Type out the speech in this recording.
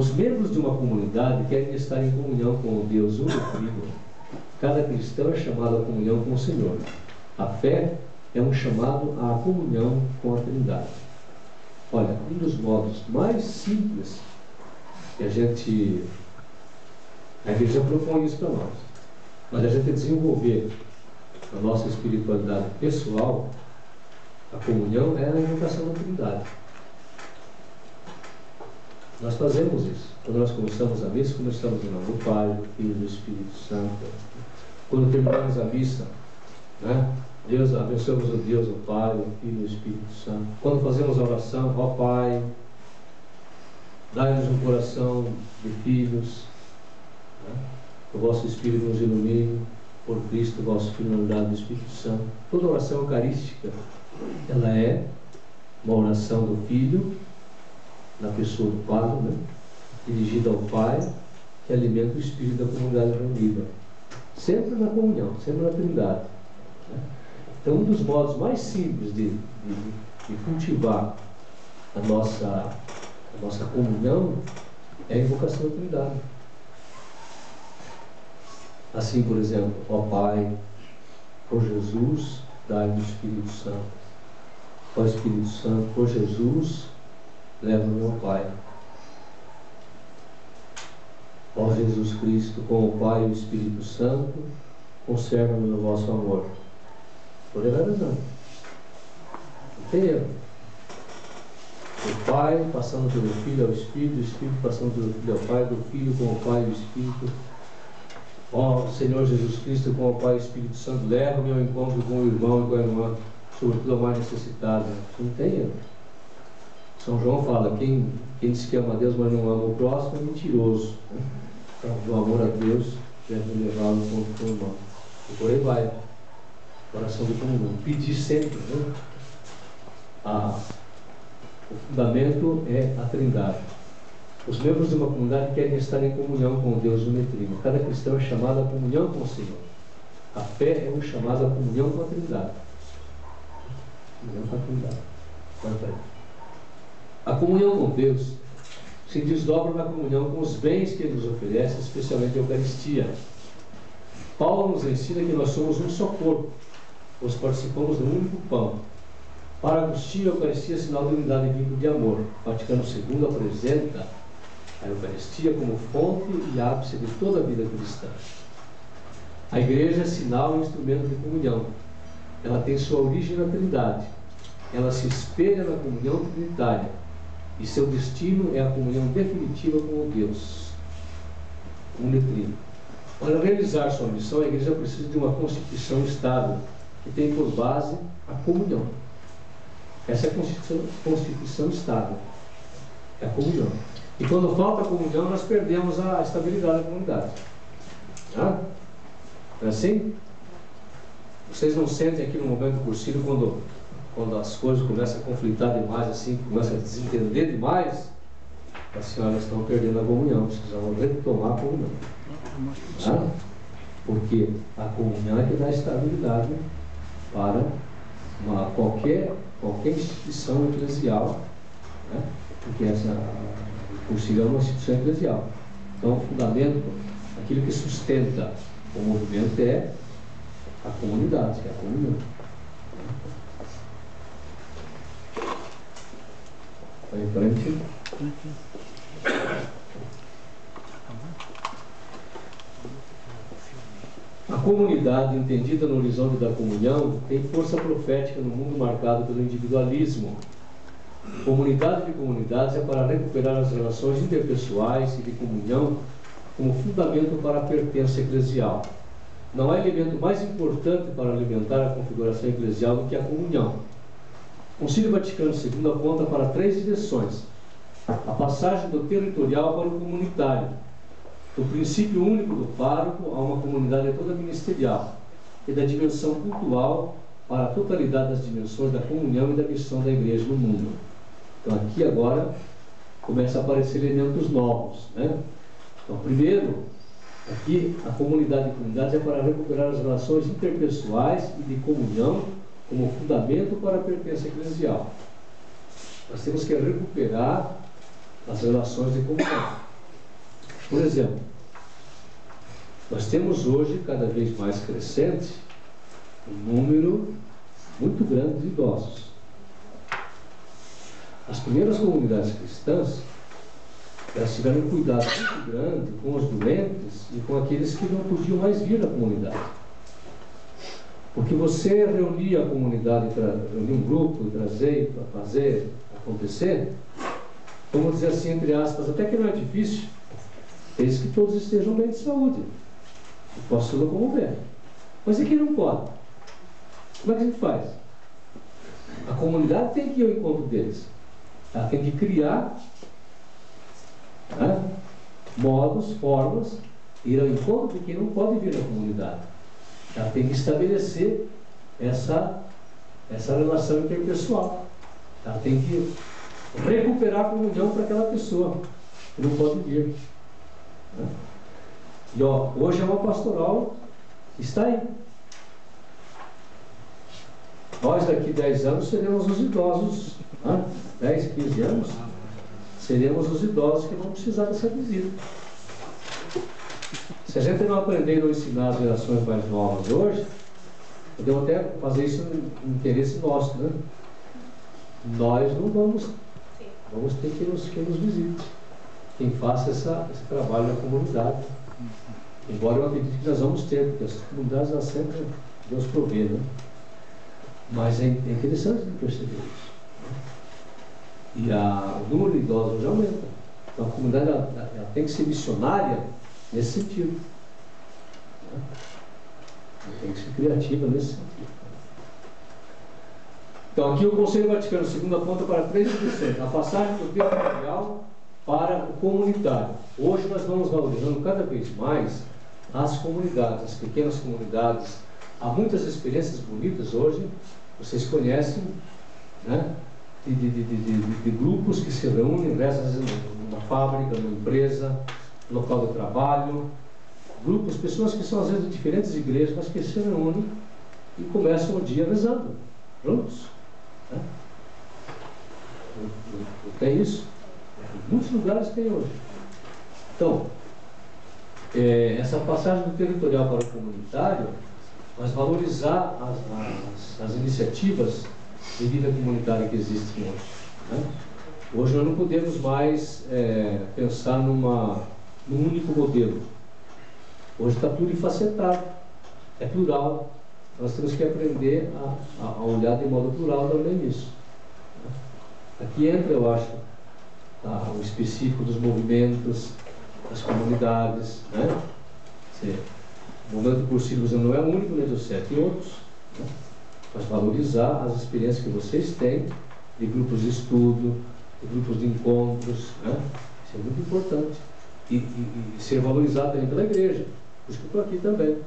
Os membros de uma comunidade querem estar em comunhão com o Deus único. Cada cristão é chamado à comunhão com o Senhor. A fé é um chamado à comunhão com a Trindade. Olha, um dos modos mais simples que a igreja propõe isso para nós, mas a gente desenvolver a nossa espiritualidade pessoal, a comunhão é a invocação da Trindade. Nós fazemos isso. Quando nós começamos a missa, começamos em nome do Pai, do Filho e do Espírito Santo. Quando terminamos a missa, né? Deus, abençoamos o Deus, o Pai, o Filho e o Espírito Santo. Quando fazemos a oração, ó Pai, dai-nos um coração de filhos, né? O vosso Espírito nos ilumine, por Cristo, o vosso Filho, na unidade do Espírito Santo. Toda oração eucarística, ela é uma oração do Filho, na pessoa do Padre, né? Dirigida ao Pai, que alimenta o Espírito da comunidade reunida. Sempre na comunhão, sempre na Trindade. Né? Então, um dos modos mais simples de cultivar a nossa comunhão é a invocação da Trindade. Assim, por exemplo, ó Pai, por Jesus, dai-me o Espírito Santo. Ó Espírito Santo, por Jesus, leva-me ao Pai. Ó Jesus Cristo, com o Pai e o Espírito Santo, conserva-me no vosso amor. Por aí vai rezando. Não tem erro. O Pai passando pelo Filho ao Espírito, o Espírito passando pelo Filho ao Pai, do Filho com o Pai e o Espírito. Ó Senhor Jesus Cristo, com o Pai e o Espírito Santo, leva-me ao encontro com o irmão e com a irmã, sobretudo a mais necessitada. Não tem erro. São João fala, quem diz que ama a Deus, mas não ama o próximo, é mentiroso. Então, o amor a Deus deve levá-lo ao encontro com o irmão. E por aí vai. Oração de comunhão. Pedir sempre, né? O fundamento é a Trindade. Os membros de uma comunidade querem estar em comunhão com o Deus unetrino. Cada cristão é chamado à comunhão com o Senhor. A fé é um chamado à comunhão com a Trindade. Comunhão com a Trindade. Quanto aí? A comunhão com Deus se desdobra na comunhão com os bens que Ele nos oferece, especialmente a Eucaristia. Paulo nos ensina que nós somos um só corpo, pois participamos de um único pão. Para Agostinho, a Eucaristia é sinal de unidade e vínculo de amor. Vaticano II apresenta a Eucaristia como fonte e ápice de toda a vida cristã. A Igreja é sinal e instrumento de comunhão. Ela tem sua origem na Trindade. Ela se espelha na comunhão trinitária. E seu destino é a comunhão definitiva com o Deus unetrino. Para realizar sua missão, a Igreja precisa de uma constituição estável, que tem por base a comunhão. Essa é a constituição estável, é a comunhão. E quando falta a comunhão, nós perdemos a estabilidade da comunidade. Não é assim? Vocês não sentem aqui no momento do cursilho, quando as coisas começam a conflitar demais, assim, começam a desentender demais, as senhoras estão perdendo a comunhão, precisam retomar a comunhão. Tá? Porque a comunhão é que dá estabilidade para qualquer instituição eclesial, né? Porque o cursilho é uma instituição eclesial. Então, o fundamento, aquilo que sustenta o movimento é a comunidade, que é a comunhão. Vai em frente. A comunidade, entendida no horizonte da comunhão, tem força profética no mundo marcado pelo individualismo. Comunidade de comunidades é para recuperar as relações interpessoais e de comunhão como fundamento para a pertença eclesial. Não há elemento mais importante para alimentar a configuração eclesial do que a comunhão. O Concílio Vaticano II aponta para 3 direções: a passagem do territorial para o comunitário, do princípio único do pároco a uma comunidade toda ministerial, e da dimensão cultural para a totalidade das dimensões da comunhão e da missão da Igreja no mundo. Então aqui agora começam a aparecer elementos novos, né? Então, primeiro, aqui a comunidade de comunidades é para recuperar as relações interpessoais e de comunhão como fundamento para a pertença eclesial. Nós temos que recuperar as relações de comunhão. Por exemplo, nós temos hoje, cada vez mais crescente, um número muito grande de idosos. As primeiras comunidades cristãs, elas tiveram um cuidado muito grande com os doentes e com aqueles que não podiam mais vir na comunidade. Porque você reunir a comunidade, reunir um grupo, trazer, para fazer acontecer, vamos dizer assim, entre aspas, até que não é difícil, desde que todos estejam bem de saúde. Eu posso se locomover. Mas e quem não pode? Como é que a gente faz? A comunidade tem que ir ao encontro deles. Ela tem que criar modos, formas, ir ao encontro de quem não pode vir na comunidade. Ela tem que estabelecer essa relação interpessoal. Ela tem que recuperar a comunhão para aquela pessoa que não pode vir. E hoje é uma pastoral que está aí. Nós daqui 10 anos seremos os idosos, 10, 15 anos, seremos os idosos que vão precisar dessa visita. Se a gente não aprender e não ensinar as gerações mais novas hoje, podemos até fazer isso no interesse nosso, né? Nós não vamos ter que nos visite, quem faça esse trabalho na comunidade. Embora eu acredite que nós vamos ter, porque as comunidades elas sempre Deus provê, né? Mas é interessante de perceber isso. E o número de idosos já aumenta. Então a comunidade ela tem que ser missionária nesse sentido. Ela tem que ser criativa nesse sentido. Então aqui o Conselho Vaticano II aponta para 3 direções: a passagem do territorial para o comunitário. Hoje nós vamos valorizando cada vez mais as comunidades, as pequenas comunidades. Há muitas experiências bonitas hoje, vocês conhecem, né? De grupos que se reúnem, às vezes numa fábrica, numa empresa, no local de trabalho, grupos, pessoas que são às vezes de diferentes igrejas, mas que se reúnem e começam o dia rezando juntos, né? Tem isso? Em muitos lugares tem hoje. Então, essa passagem do territorial para o comunitário, mas valorizar as iniciativas de vida comunitária que existem hoje, né? Hoje nós não podemos mais pensar num único modelo. Hoje está plurifacetado, é plural. Nós temos que aprender a olhar de modo plural também isso. Aqui entra, eu acho, o específico dos movimentos, das comunidades, né? O movimento por Sírios não é o único, né, José? Tem outros, né? Mas valorizar as experiências que vocês têm de grupos de estudo, de grupos de encontros, né? Isso é muito importante. E ser valorizado também pela igreja. Por isso que eu estou aqui também.